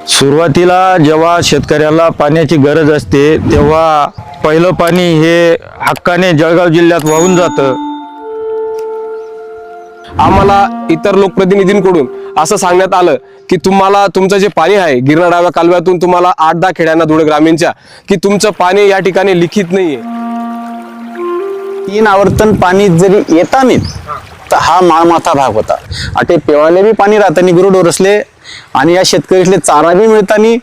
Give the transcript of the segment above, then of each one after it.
सुरुवातीला जेव्हा शेतकऱ्याला पाण्याची गरज असते तेव्हा पहिलं पाणी हे हक्काने जळगाव जिल्ह्यात वाहून जातं। आम्हाला इतर लोकप्रतिनिधींकडून असं सांगण्यात आलं की तुम्हाला तुमचं जे पाणी आहे गिरणा डाव्या कालव्यातून तुम्हाला 8-10 खेड्यांना धुळे ग्रामीणच्या की तुमचं पाणी या ठिकाणी लिखित नाहीये। 3 आवर्तन पाणी जरी येता नाही तर हा माळमाथा भाग होता। आटे पेवाले बी पाणी राहतानी गुरुड रसले आणि या शेतकरीले चारा बी मिळतानी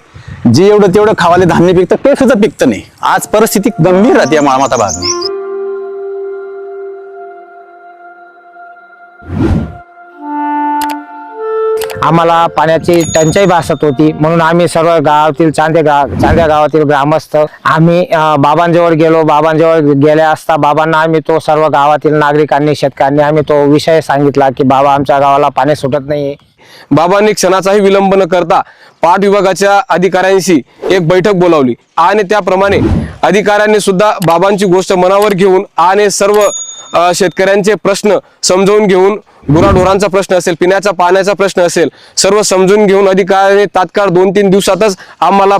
जे एवढं तेवढं खावाले धान्य पिकतं ते सुद्धा पिकतं नाही। आज परिस्थिती गंभीर राहते या माळमाथा भागनी। आम्हाला पाण्याची टंचाई भासत होती, म्हणून आम्ही सर्व गावातील चांद्या गावातील ग्रामस्थ आम्ही बाबांजवळ गेलो। बाबांजवळ गेले असता बाबांना आम्ही तो सर्व गावातील नागरिकांनी शेतकऱ्यांनी आम्ही तो विषय सांगितला की बाबा आमच्या गावाला पाणी सुटत नाहीये। बाबांनी क्षणाचाही विलंब न करता पाट विभागाच्या अधिकाऱ्यांशी एक बैठक बोलावली आणि त्याप्रमाणे अधिकाऱ्यांनी सुद्धा बाबांची गोष्ट मनावर घेऊन आणि सर्व शेतकऱ्यांचे प्रश्न समजून घेऊन गुराढोरांचा प्रश्न असेल, पिण्याच्या पाण्याचा प्रश्न असेल, सर्व समजून घेऊन अधिकाऱ्यांनी तात्काळ 2-3 दिवसातच आम्हाला